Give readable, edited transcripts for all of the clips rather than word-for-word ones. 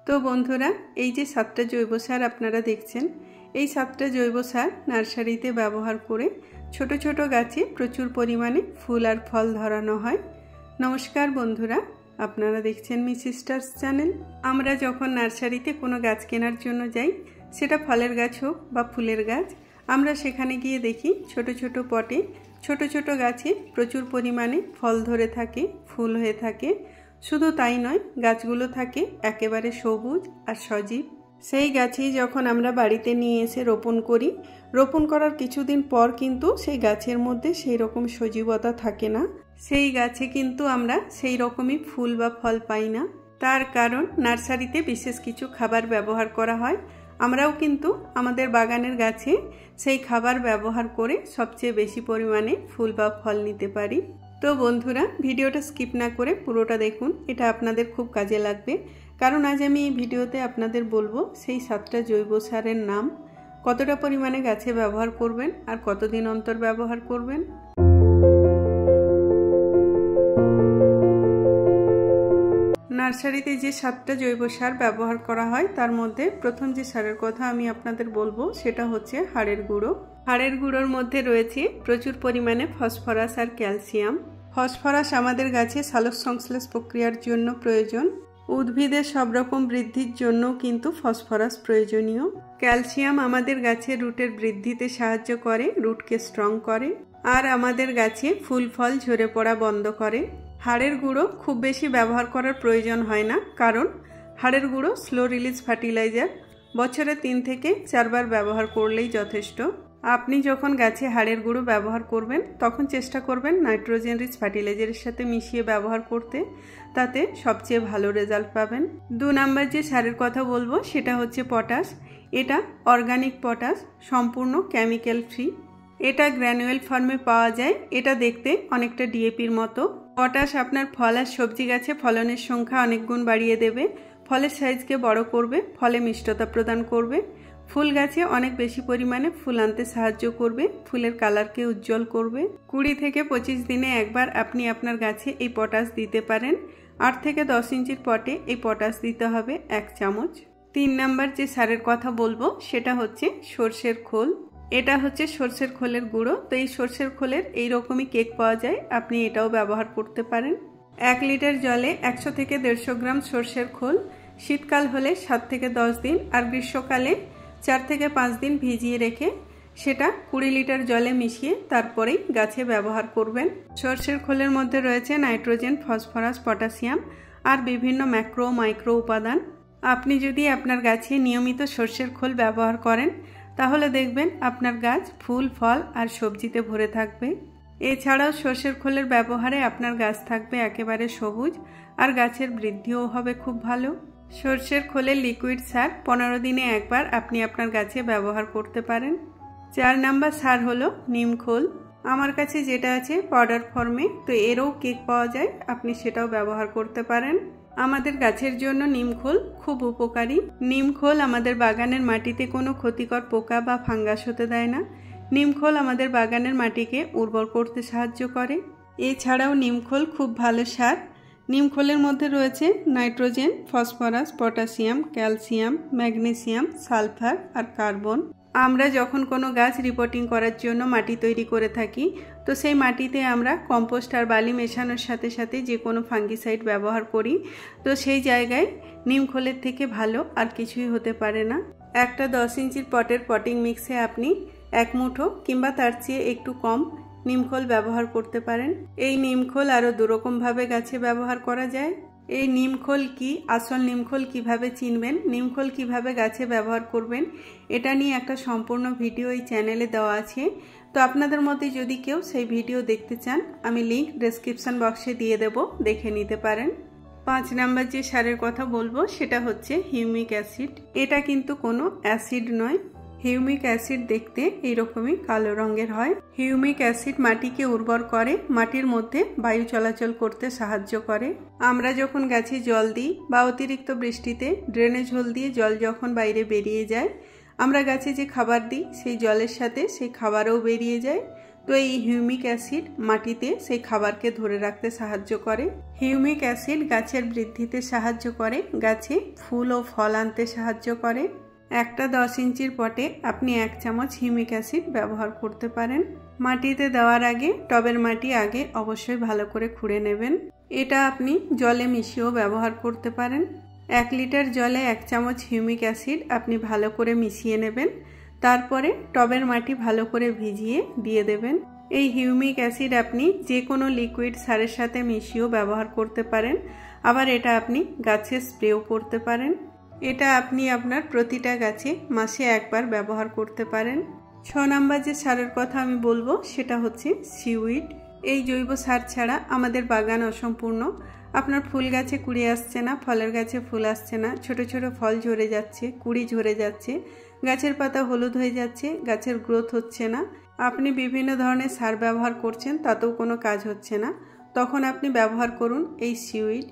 তো বন্ধুরা, এই যে 7টা জৈব সার আপনারা দেখছেন, এই 7টা জৈব সার নার্সারিতে ব্যবহার করে ছোট ছোট গাছে প্রচুর পরিমাণে ফুল আর ফল ধরানো হয়। নমস্কার বন্ধুরা, আপনারা দেখছেন মিসিস্টার্স চ্যানেল। আমরা যখন নার্সারিতে কোনো গাছ কেনার জন্য যাই, সেটা ফলের গাছ হোক বা ফুলের গাছ, আমরা সেখানে গিয়ে দেখি ছোট ছোট পটে ছোট ছোট গাছে প্রচুর পরিমাণে ফল ধরে থাকে, ফুল হয়ে থাকে। শুধু তাই নয়, গাছগুলো থাকে একেবারে সবুজ আর সজীব। সেই গাছেই যখন আমরা বাড়িতে নিয়ে এসে রোপণ করি, রোপণ করার কিছুদিন পর কিন্তু সেই গাছের মধ্যে সেই রকম সজীবতা থাকে না, সেই গাছে কিন্তু আমরা সেই রকমই ফুল বা ফল পাই না। তার কারণ নার্সারিতে বিশেষ কিছু খাবার ব্যবহার করা হয়। আমরাও কিন্তু আমাদের বাগানের গাছে সেই খাবার ব্যবহার করে সবচেয়ে বেশি পরিমাণে ফুল বা ফল নিতে পারি। তো বন্ধুরা, ভিডিওটা স্কিপ না করে পুরোটা দেখুন, এটা আপনাদের খুব কাজে লাগবে। কারণ আজ আমি এই ভিডিওতে আপনাদের বলবো সেই 7টা জৈব সারের নাম, কতটা পরিমাণে গাছে ব্যবহার করবেন আর কতদিন অন্তর ব্যবহার করবেন। নার্সারিতে যে 7টা জৈব সার ব্যবহার করা হয়, তার মধ্যে প্রথম যে সারের কথা আমি আপনাদের বলবো সেটা হচ্ছে হাড়ের গুঁড়ো। হাড়ের গুঁড়োর মধ্যে রয়েছে প্রচুর পরিমাণে ফসফরাস আর ক্যালসিয়াম। ফসফরাস আমাদের গাছে সালোকসংশ্লেষ প্রক্রিয়ার জন্য প্রয়োজন। উদ্ভিদের সব রকম বৃদ্ধির জন্য কিন্তু ফসফরাস প্রয়োজনীয়। ক্যালসিয়াম আমাদের গাছের রুটের বৃদ্ধিতে সাহায্য করে, রুটকে স্ট্রং করে, আর আমাদের গাছে ফুল ফল ঝরে পড়া বন্ধ করে। হাড়ের গুঁড়ো খুব বেশি ব্যবহার করার প্রয়োজন হয় না, কারণ হাড়ের গুঁড়ো স্লো রিলিজ ফার্টিলাইজার। বছরে 3 থেকে 4 বার ব্যবহার করলেই যথেষ্ট। আপনি যখন গাছে হাড়ের গুঁড়ো ব্যবহার করবেন, তখন চেষ্টা করবেন নাইট্রোজেন রিচ ফার্টিলাইজারের সাথে মিশিয়ে ব্যবহার করতে, তাতে সবচেয়ে ভালো রেজাল্ট পাবেন। 2 নাম্বার যে সারের কথা বলবো সেটা হচ্ছে পটাশ। এটা অর্গানিক পটাশ, সম্পূর্ণ কেমিক্যাল ফ্রি। এটা গ্র্যানুয়েল ফর্মে পাওয়া যায়। এটা দেখতে অনেকটা ডিএপির মতো। পটাশ আপনার ফল আর সবজি গাছে ফলনের সংখ্যা অনেক গুণ বাড়িয়ে দেবে, ফলের সাইজকে বড় করবে, ফলে মিষ্টতা প্রদান করবে, ফুল গাছে অনেক বেশি পরিমাণে ফুল আনতে সাহায্য করবে, ফুলের কালারকে উজ্জ্বল করবে। 20 থেকে 25 দিনে একবার আপনি আপনার গাছে এই পটাশ দিতে পারেন। 8 থেকে 10 ইঞ্চির পটে এই পটাশ দিতে হবে 1 চামচ। 3 নাম্বার যে সারের কথা বলবো সেটা হচ্ছে সর্ষের খোল। এটা হচ্ছে সর্ষের খোলের গুঁড়ো। তো এই সর্ষের খোলের এইরকমই কেক পাওয়া যায়, আপনি এটাও ব্যবহার করতে পারেন। 1 লিটার জলে 100 থেকে 150 গ্রাম সর্ষের খোল শীতকাল হলে 7 থেকে 10 দিন আর গ্রীষ্মকালে 4 থেকে 5 দিন ভিজিয়ে রেখে সেটা 20 লিটার জলে মিশিয়ে তারপরেই গাছে ব্যবহার করবেন। সর্ষের খোলের মধ্যে রয়েছে নাইট্রোজেন, ফসফরাস, পটাশিয়াম আর বিভিন্ন ম্যাক্রো মাইক্রো উপাদান। আপনি যদি আপনার গাছে নিয়মিত সর্ষের খোল ব্যবহার করেন, তাহলে দেখবেন আপনার গাছ ফুল ফল আর সবজিতে ভরে থাকবে। এছাড়াও সর্ষের খোলের ব্যবহারে আপনার গাছ থাকবে একেবারে সবুজ আর গাছের বৃদ্ধিও হবে খুব ভালো। সর্ষের খোলের লিকুইড সার 15 দিনে একবার আপনি আপনার গাছে ব্যবহার করতে পারেন। 4 নাম্বার সার হলো নিম খোল। আমার কাছে যেটা আছে পাউডার ফর্মে, তো এরও কেক পাওয়া যায়, আপনি সেটাও ব্যবহার করতে পারেন। আমাদের গাছের জন্য নিমখোল খুব উপকারী। নিমখোল আমাদের বাগানের মাটিতে কোনো ক্ষতিকর পোকা বা ফাঙ্গাস হতে দেয় না। নিমখোল আমাদের বাগানের মাটিকে উর্বর করতে সাহায্য করে। এছাড়াও নিমখোল খুব ভালো সার। নিমখোলের মধ্যে রয়েছে nitrogen, phosphorus, potassium, calcium, magnesium, sulphur আর কার্বন। আমরা যখন কোনো গাছ রিপোর্টিং করার জন্য মাটি তৈরি করে থাকি, তো সেই মাটিতে আমরা কম্পোস্ট আর বালি মেশানোর সাথে সাথে যে কোনো ফাঙ্গিসাইড ব্যবহার করি, তো সেই জায়গায় নিমখোলের থেকে ভালো আর কিছুই হতে পারে না। একটা 10 ইঞ্চির পটের পটিং মিক্সে আপনি 1 মুঠো কিংবা তার চেয়ে একটু কম নিমখোল ব্যবহার করতে পারেন। এই নিমখোল আরও 2 রকমভাবে গাছে ব্যবহার করা যায়। এই নিমখোল কি, আসল নিমখোল কিভাবে চিনবেন, নিমখোল কিভাবে গাছে ব্যবহার করবেন, এটা নিয়ে একটা সম্পূর্ণ ভিডিও এই চ্যানেলে দেওয়া আছে। তো আপনাদের মধ্যে যদি কেউ সেই ভিডিও দেখতে চান, আমি লিংক ডেসক্রিপশন বক্সে দিয়ে দেব, দেখে নিতে পারেন। 5 নাম্বার যে সারের কথা বলবো সেটা হচ্ছে হিউমিক অ্যাসিড। এটা কিন্তু কোনো অ্যাসিড নয়। হিউমিক অ্যাসিড দেখতে এইরকমই কালো রঙের হয়। হিউমিক অ্যাসিড মাটিকে উর্বর করে, মাটির মধ্যে বায়ু চলাচল করতে সাহায্য করে। আমরা যখন গাছে জল দিই বা অতিরিক্ত বৃষ্টিতে ড্রেনেজ হোল দিয়ে জল যখন বাইরে বেরিয়ে যায়, আমরা গাছে যে খাবার দিই সেই জলের সাথে সেই খাবারও বেরিয়ে যায়। তো এই হিউমিক অ্যাসিড মাটিতে সেই খাবারকে ধরে রাখতে সাহায্য করে। হিউমিক অ্যাসিড গাছের বৃদ্ধিতে সাহায্য করে, গাছে ফুল ও ফল আনতে সাহায্য করে। একটা 10 ইঞ্চির পটে আপনি 1 চামচ হিউমিক অ্যাসিড ব্যবহার করতে পারেন। মাটিতে দেওয়ার আগে টবের মাটি আগে অবশ্যই ভালো করে খুঁড়ে নেবেন। এটা আপনি জলে মিশিয়েও ব্যবহার করতে পারেন। 1 লিটার জলে 1 চামচ হিউমিক অ্যাসিড আপনি ভালো করে মিশিয়ে নেবেন। তারপরে টবের মাটি ভালো করে ভিজিয়ে দিয়ে দেবেন। এই হিউমিক অ্যাসিড আপনি যে কোনো লিকুইড সারের সাথে মিশিয়েও ব্যবহার করতে পারেন, আবার এটা আপনি গাছে স্প্রেও করতে পারেন। এটা আপনি আপনার প্রতিটা গাছে মাসে একবার ব্যবহার করতে পারেন। 6 নম্বর যে সারের কথা আমি বলবো সেটা হচ্ছে সিউইড। এই জৈব সার ছাড়া আমাদের বাগান অসম্পূর্ণ। আপনার ফুল গাছে কুড়ি আসছে না, ফলের গাছে ফুল আসছে না, ছোট ছোট ফল ঝরে যাচ্ছে, কুড়ি ঝরে যাচ্ছে, গাছের পাতা হলুদ হয়ে যাচ্ছে, গাছের গ্রোথ হচ্ছে না। আপনি বিভিন্ন ধরনের সার ব্যবহার করছেন, তাতেও কোনো কাজ হচ্ছে না। তখন আপনি ব্যবহার করুন এই সিউইড,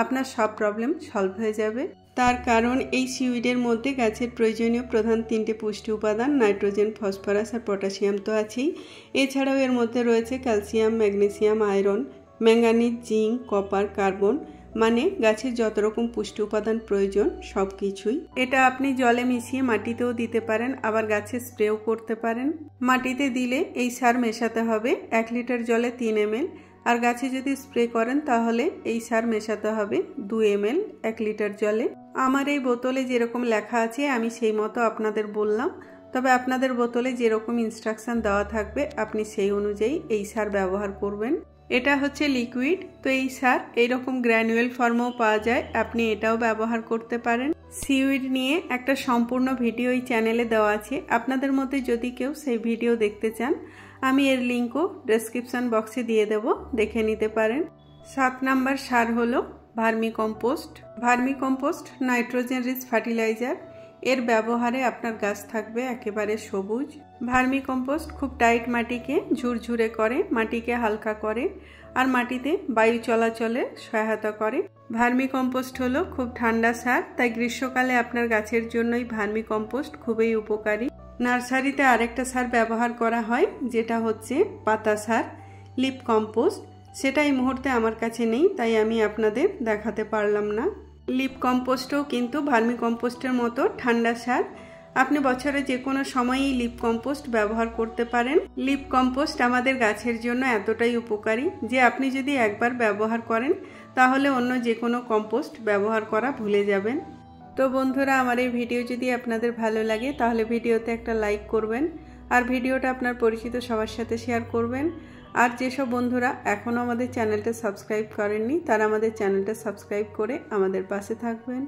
আপনার সব প্রবলেম সলভ হয়ে যাবে। তার কারণ এই সিউইডের মধ্যে গাছের প্রয়োজনীয় প্রধান 3টে পুষ্টি উপাদান নাইট্রোজেন, ফসফরাস আর পটাশিয়াম তো আছেই। এছাড়াও এর মধ্যে রয়েছে calcium, magnesium, iron, manganese, zinc, copper, carbon, মানে গাছের যত রকম পুষ্টি উপাদান প্রয়োজন সব কিছুই। এটা আপনি জলে মিশিয়ে মাটিতেও দিতে পারেন, আবার গাছে স্প্রেও করতে পারেন। মাটিতে দিলে এই সার মেশাতে হবে 1 লিটার জলে 3 ml, আর গাছে যদি স্প্রে করেন তাহলে এই সার মেশাতে হবে 2 ml 1 লিটার জলে। আমার এই বোতলে যেরকম লেখা আছে আমি সেই মতো আপনাদের বললাম, তবে আপনাদের বোতলে যেরকম ইনস্ট্রাকশন দেওয়া থাকবে আপনি সেই অনুযায়ী এই সার ব্যবহার করবেন। এটা হচ্ছে লিকুইড, তো এই সার এইরকম গ্র্যানুয়েল ফর্মেও পাওয়া যায়, আপনি এটাও ব্যবহার করতে পারেন। সিউইড নিয়ে একটা সম্পূর্ণ ভিডিও এই চ্যানেলে দেওয়া আছে, আপনাদের মধ্যে যদি কেউ সেই ভিডিও দেখতে চান আমি এর লিঙ্কও ডেসক্রিপশন বক্সে দিয়ে দেব, দেখে নিতে পারেন। 7 নম্বর সার হলো vermicompost. Vermicompost nitrogen rich fertiliser. এর ব্যবহারে আপনার গাছ থাকবে একেবারে সবুজ। ভার্মি কম্পোস্ট খুব টাইট মাটিকে ঝুরঝুরে করে, মাটিকে হালকা করে, আর মাটিতে বায়ু চলাচলে সহায়তা করে। ভার্মি কম্পোস্ট হলো খুব ঠান্ডা সার, তাই গ্রীষ্মকালে আপনার গাছের জন্যই ভার্মি কম্পোস্ট খুবই উপকারী। নার্সারিতে আরেকটা সার ব্যবহার করা হয় যেটা হচ্ছে পাতা সার, লিপ কম্পোস্ট। সেটা এই মুহূর্তে আমার কাছে নেই, তাই আমি আপনাদের দেখাতে পারলাম না। লিপ কম্পোস্টও কিন্তু ভার্মি কম্পোস্টের মতো ঠান্ডা সার, আপনি বছরে যে কোনো সময়ই লিপ কম্পোস্ট ব্যবহার করতে পারেন। লিপ কম্পোস্ট আমাদের গাছের জন্য এতটাই উপকারী যে আপনি যদি একবার ব্যবহার করেন তাহলে অন্য যে কোনো কম্পোস্ট ব্যবহার করা ভুলে যাবেন। তো বন্ধুরা, আমার এই ভিডিও যদি আপনাদের ভালো লাগে তাহলে ভিডিওতে একটা লাইক করবেন, আর ভিডিওটা আপনার পরিচিত সবার সাথে শেয়ার করবেন। আর যেসব বন্ধুরা এখনও আমাদের চ্যানেলটা সাবস্ক্রাইব করেননি তারা আমাদের চ্যানেলটা সাবস্ক্রাইব করে আমাদের পাশে থাকবেন।